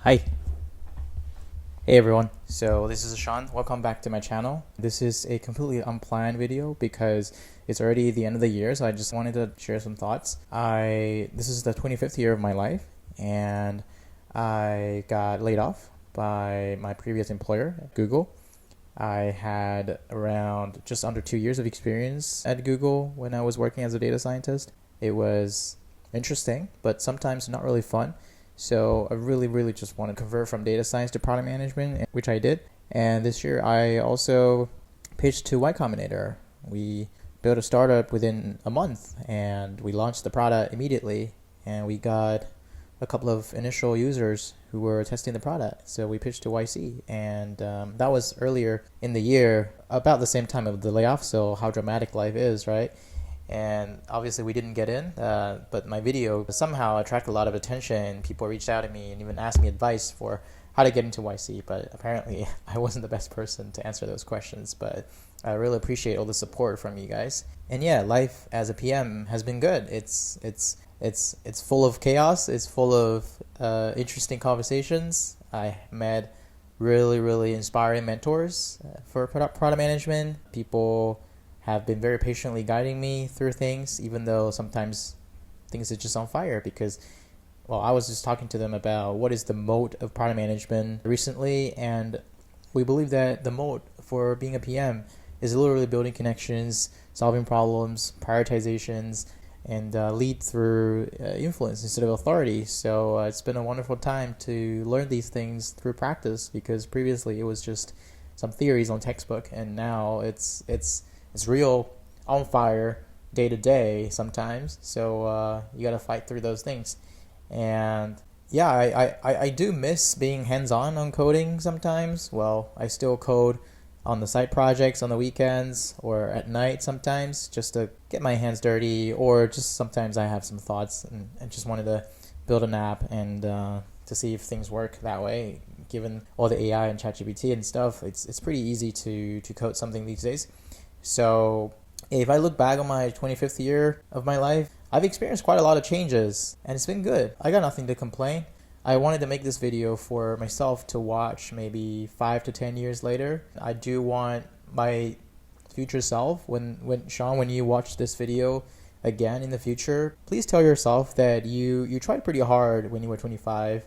Hi. Hey everyone. So this is Sean. Welcome back to my channel. This is a completely unplanned video because it's already the end of the year, so I just wanted to share some thoughts. This is the 25th year of my life, and I got laid off by my previous employer, Google. I had around just under 2 years of experience at Google when I was working as a data scientist. It was interesting, but sometimes not really fun. So I really just want to convert from data science to product management, which I did. And this year I also pitched to Y Combinator. We built a startup within a month and we launched the product immediately, and we got a couple of initial users who were testing the product. So we pitched to YC, and that was earlier in the year, about the same time of the layoff. So how dramatic life is, right? And obviously we didn't get in, but my video somehow attracted a lot of attention. People reached out to me and even asked me advice for how to get into YC, but apparently I wasn't the best person to answer those questions. But I really appreciate all the support from you guys. And yeah, life as a PM has been good. It's full of chaos. It's full of interesting conversations. I met really inspiring mentors for product management. People have been very patiently guiding me through things, even though sometimes things are just on fire because, well, I was just talking to them about what is the mode of product management recently, and we believe that the mode for being a PM is literally building connections, solving problems, prioritizations, and lead through influence instead of authority. So it's been a wonderful time to learn these things through practice, because previously it was just some theories on textbook, and now it's real, on fire, day to day sometimes. So you got to fight through those things. And yeah, I do miss being hands-on on coding sometimes. Well, I still code on the side projects on the weekends or at night sometimes, just to get my hands dirty, or just sometimes I have some thoughts and just wanted to build an app and to see if things work that way. Given all the AI and ChatGPT and stuff, it's pretty easy to code something these days. So if I look back on my 25th year of my life, I've experienced quite a lot of changes, and it's been good. I got nothing to complain. I wanted to make this video for myself to watch maybe 5 to 10 years later. I do want my future self, when you watch this video again in the future, please tell yourself that you tried pretty hard when you were 25,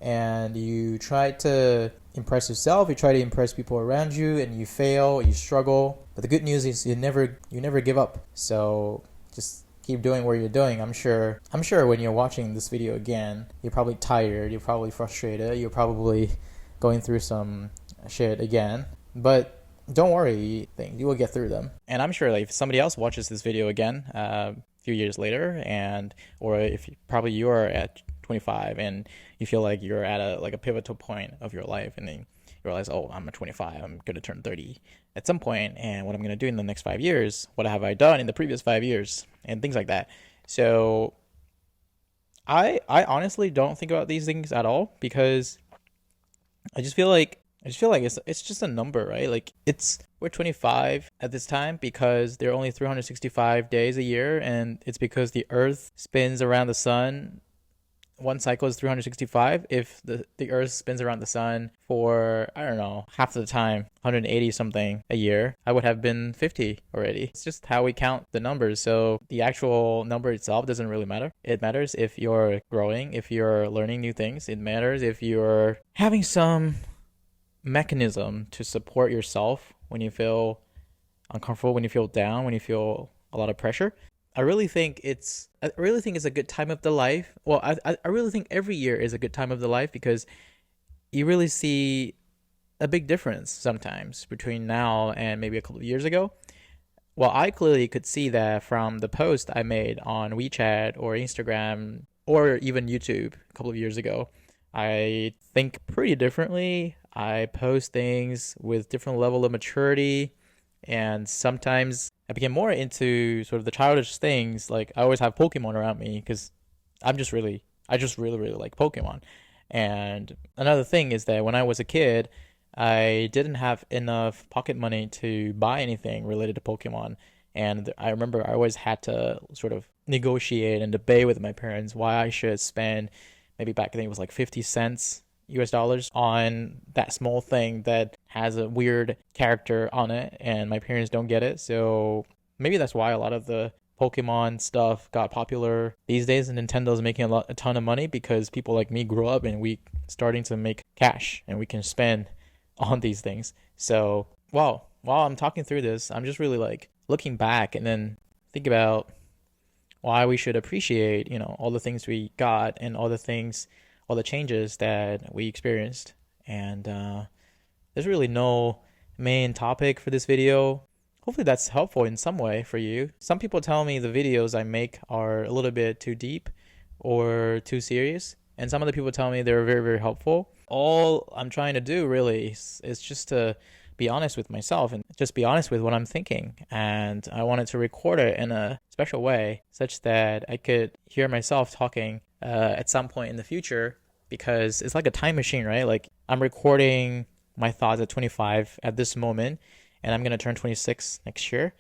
and you tried to impress yourself, you try to impress people around you, and you fail, you struggle. But the good news is you never give up. So just keep doing what you're doing. I'm sure when you're watching this video again, you're probably tired, you're probably frustrated, you're probably going through some shit again. But don't worry, you will get through them. And I'm sure, like, if somebody else watches this video again a few years later, or if probably you are at 25 and you feel like you're at a pivotal point of your life, and then you realize, oh, I'm at 25, I'm going to turn 30 at some point, and what I'm going to do in the next 5 years, what have I done in the previous 5 years, and things like that. So I honestly don't think about these things at all, because I just feel like it's just a number, right? Like, we're 25 at this time because there are only 365 days a year, and it's because the earth spins around the sun. One cycle is 365. If the earth spins around the sun for, I don't know, half the time, 180 something a year, I would have been 50 already. It's just how we count the numbers. So the actual number itself doesn't really matter. It matters if you're growing, if you're learning new things. It matters if you're having some mechanism to support yourself when you feel uncomfortable, when you feel down, when you feel a lot of pressure. I really think it's a good time of the life. Well, I really think every year is a good time of the life, because you really see a big difference sometimes between now and maybe a couple of years ago. Well, I clearly could see that from the post I made on WeChat or Instagram or even YouTube a couple of years ago. I think pretty differently. I post things with different level of maturity, and sometimes I became more into sort of the childish things. Like, I always have Pokemon around me because I just really like Pokemon. And another thing is that when I was a kid, I didn't have enough pocket money to buy anything related to Pokemon. And I remember I always had to sort of negotiate and debate with my parents why I should spend, maybe back then it was like 50 cents US dollars on that small thing that has a weird character on it, and my parents don't get it. So maybe that's why a lot of the Pokemon stuff got popular these days, and Nintendo's making a ton of money because people like me grew up and we starting to make cash and we can spend on these things. So, wow, while I'm talking through this, I'm just really like looking back and then think about why we should appreciate, all the things we got and all the changes that we experienced. And there's really no main topic for this video. Hopefully that's helpful in some way for you. Some people tell me the videos I make are a little bit too deep or too serious, and some other people tell me they're very, very helpful. All I'm trying to do really is just to be honest with myself and just be honest with what I'm thinking. And I wanted to record it in a special way such that I could hear myself talking at some point in the future, because it's like a time machine, right? Like I'm recording my thoughts at 25 at this moment, and I'm going to turn 26 next year.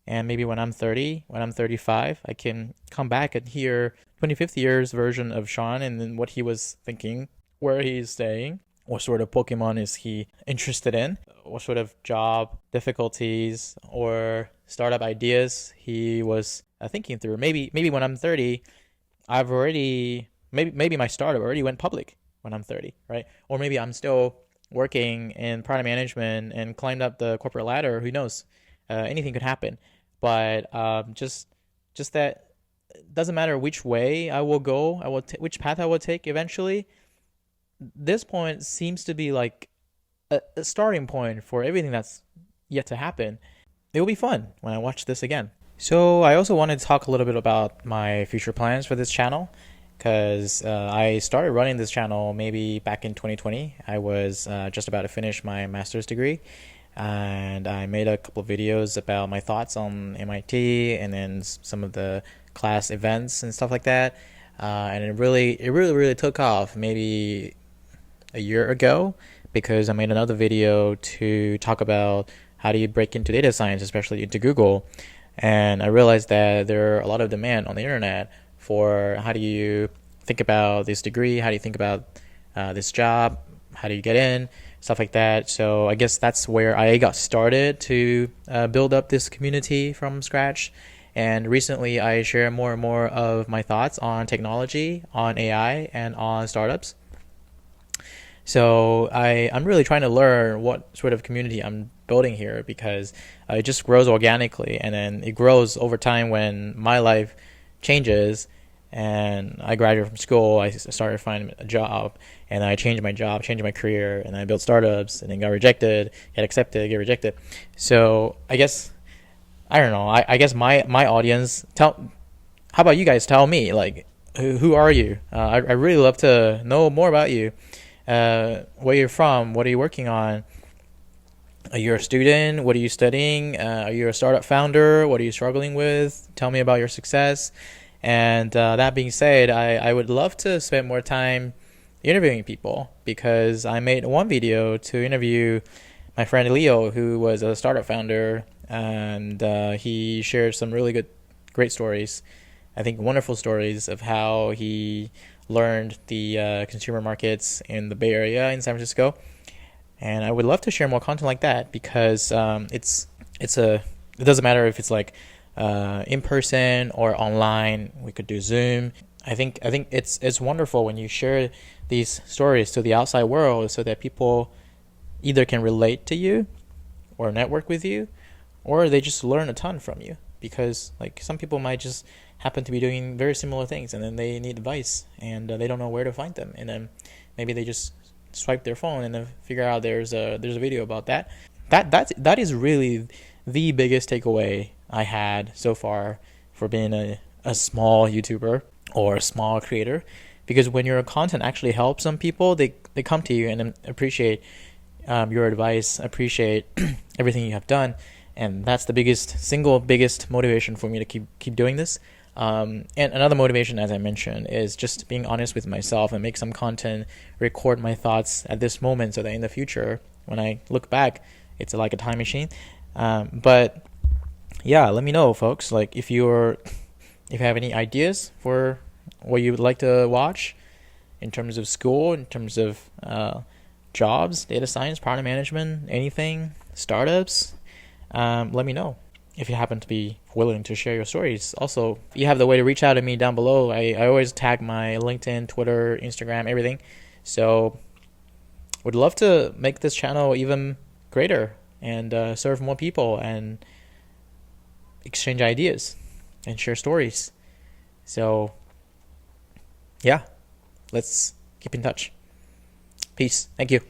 And maybe when I'm 30, when I'm 35, I can come back and hear 25th year's version of Sean and then what he was thinking, where he's staying, what sort of Pokemon is he interested in, what sort of job difficulties or startup ideas he was thinking through. Maybe when I'm 30, I've already, maybe my startup already went public when I'm 30, right? Or maybe I'm still working in product management and climbed up the corporate ladder. Who knows? Anything could happen. But just that it doesn't matter which way I will go, which path I will take eventually. This point seems to be like a starting point for everything that's yet to happen. It will be fun when I watch this again. So I also wanted to talk a little bit about my future plans for this channel, because I started running this channel maybe back in 2020. I was just about to finish my master's degree, and I made a couple of videos about my thoughts on MIT and then some of the class events and stuff like that. And it really took off maybe a year ago, because I made another video to talk about how do you break into data science, especially into Google. And I realized that there are a lot of demand on the internet for how do you think about this degree, how do you think about this job, how do you get in, stuff like that. So I guess that's where I got started to build up this community from scratch. And recently I share more and more of my thoughts on technology, on AI, and on startups. So I'm really trying to learn what sort of community I'm building here, because it just grows organically, and then it grows over time when my life changes and I graduated from school. I started finding a job, and I changed my job, changed my career, and I built startups, and then got rejected, get accepted, get rejected. So I guess, I don't know, I guess my audience, how about you guys tell me, like, who are you? I really love to know more about you. Where you're from, what are you working on? Are you a student? What are you studying? Are you a startup founder? What are you struggling with? Tell me about your success. And that being said, I would love to spend more time interviewing people, because I made one video to interview my friend Leo, who was a startup founder, and he shared some really great stories. I think wonderful stories of how he learned the consumer markets in the Bay Area in San Francisco. And I would love to share more content like that, because it doesn't matter if it's like in person or online. We could do Zoom. I think it's wonderful when you share these stories to the outside world, so that people either can relate to you or network with you, or they just learn a ton from you, because like some people might just happen to be doing very similar things, and then they need advice, and they don't know where to find them, and then maybe they just swipe their phone and then figure out there's a video about that. That is really the biggest takeaway I had so far for being a small YouTuber or a small creator, because when your content actually helps some people, they come to you and appreciate your advice, appreciate everything you have done, and that's the single biggest motivation for me to keep doing this. And another motivation, as I mentioned, is just being honest with myself and make some content, record my thoughts at this moment, so that in the future, when I look back, it's like a time machine. But yeah, let me know, folks, like if you have any ideas for what you would like to watch, in terms of school, in terms of jobs, data science, product management, anything, startups, let me know if you happen to be willing to share your stories. Also, you have the way to reach out to me down below. I always tag my LinkedIn, Twitter, Instagram, everything. So would love to make this channel even greater and serve more people and exchange ideas and share stories. So yeah, let's keep in touch. Peace. Thank you.